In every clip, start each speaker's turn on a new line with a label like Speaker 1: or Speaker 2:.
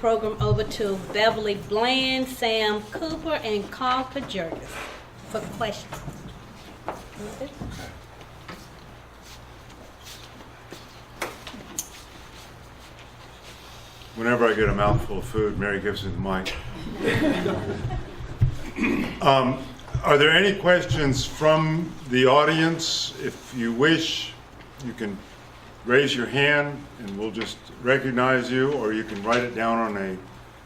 Speaker 1: program over to Beverly Bland, Sam Cooper, and Carl Pajurgis for questions.
Speaker 2: Whenever I get a mouthful of food, Mary gives me the mic. Are there any questions from the audience? If you wish, you can raise your hand and we'll just recognize you, or you can write it down on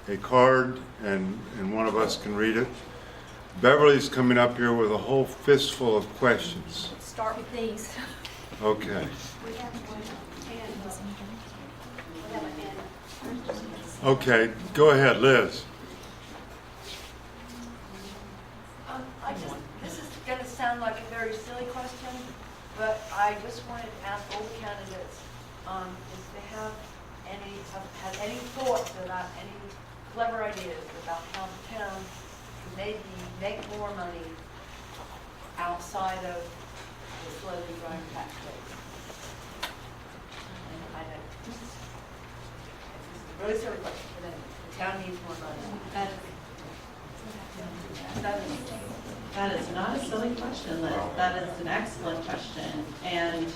Speaker 2: a card and one of us can read it. Beverly's coming up here with a whole fistful of questions.
Speaker 3: Let's start with these.
Speaker 2: Okay.
Speaker 3: We have one hand. We have a hand.
Speaker 2: Okay, go ahead, Liz.
Speaker 4: This is going to sound like a very silly question, but I just wanted to ask all the candidates if they have had any thoughts about any clever ideas about how the town can maybe make more money outside of the slowly growing tax base. And I know this is a really silly question, but then the town needs more money.
Speaker 5: That is not a silly question, Liz. That is an excellent question. And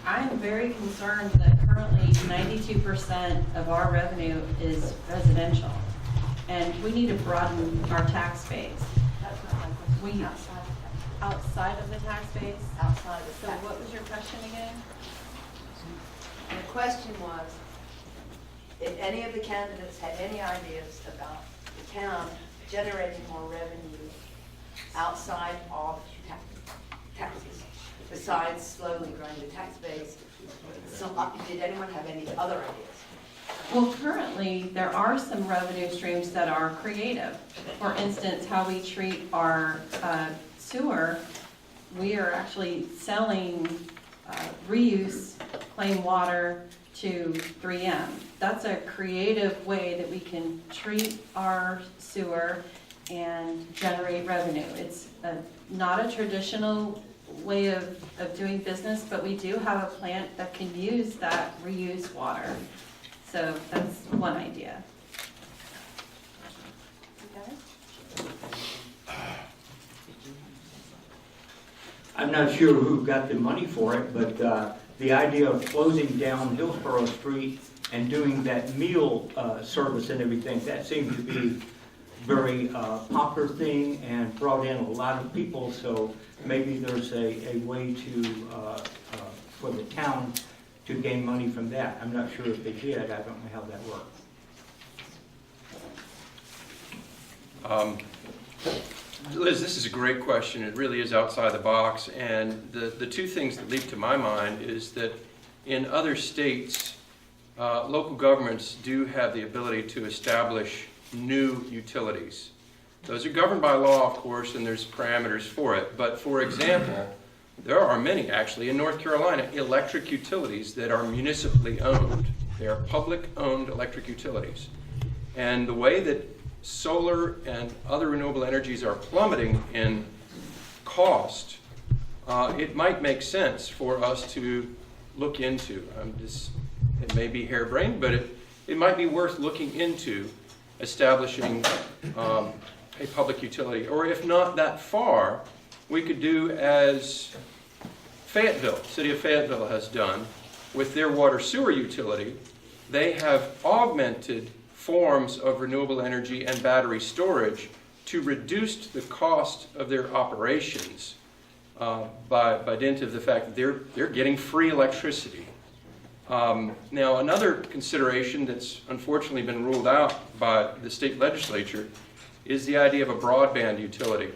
Speaker 5: I'm very concerned that currently 92% of our revenue is residential. And we need to broaden our tax base.
Speaker 4: That's not my question. Outside of the tax base.
Speaker 5: Outside of the tax base?
Speaker 4: Outside of the
Speaker 5: So
Speaker 4: tax
Speaker 5: what
Speaker 4: base.
Speaker 5: was your question again?
Speaker 4: And the question was, if any of the candidates had any ideas about the town generating more revenue outside of taxes, besides slowly growing the tax base. So, did anyone have any other ideas?
Speaker 5: Well, currently, there are some revenue streams that are creative. For instance, how we treat our sewer, we are actually selling reuse plain water to 3M. That's a creative way that we can treat our sewer and generate revenue. It's not a traditional way of doing business, but we do have a plant that can use that reused water. So that's one idea.
Speaker 6: I'm not sure who got the money for it, but the idea of closing down Hillsborough Street and doing that meal service and everything, that seemed to be very popular thing and brought in a lot of people, so maybe there's a way to, for the town to gain money from that. I'm not sure if they did, I don't know how that worked.
Speaker 7: Liz, this is a great question. It really is outside the box, and the two things that leap to my mind is that in other states, local governments do have the ability to establish new utilities. Those are governed by law, of course, and there's parameters for it. But for example, there are many actually in North Carolina electric utilities that are municipally owned. They are public-owned electric utilities. And the way that solar and other renewable energies are plummeting in cost, it might make sense for us to look into. It may be harebrained, but it might be worth looking into establishing a public utility. Or if not that far, we could do as Fayetteville, City of Fayetteville has done with their water sewer utility. They have augmented forms of renewable energy and battery storage to reduce the cost of their operations by dint of the fact that they're getting free electricity. Now, another consideration that's unfortunately been ruled out by the state legislature is the idea of a broadband utility.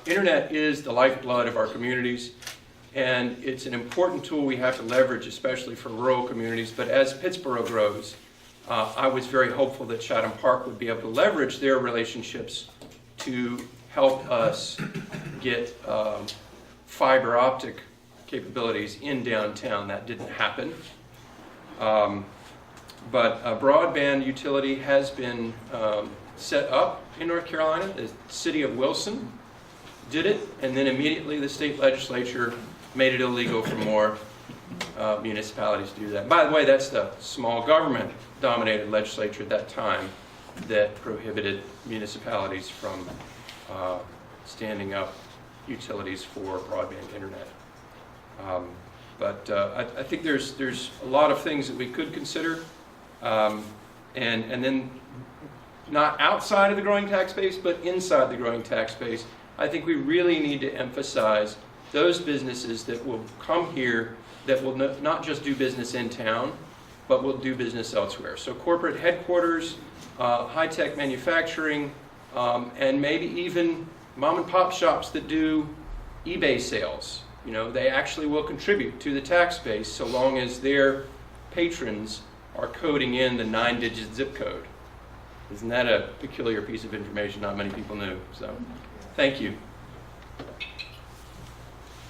Speaker 7: Internet is the lifeblood of our communities, and it's an important tool we have to leverage, especially for rural communities. But as Pittsboro grows, I was very hopeful that Chatham Park would be able to leverage their relationships to help us get fiber optic capabilities in downtown. That didn't happen. But a broadband utility has been set up in North Carolina. The city of Wilson did it, and then immediately the state legislature made it illegal for more municipalities to do that. By the way, that's the small government dominated legislature at that time that prohibited municipalities from standing up utilities for broadband internet. But I think there's a lot of things that we could consider, and then not outside of the growing tax base, but inside the growing tax base. I think we really need to emphasize those businesses that will come here that will not just do business in town, but will do business elsewhere. So corporate headquarters, high-tech manufacturing, and maybe even mom and pop shops that do eBay sales. You know, they actually will contribute to the tax base so long as their patrons are coding in the 9-digit zip code. Isn't that a peculiar piece of information not many people knew? So, thank you.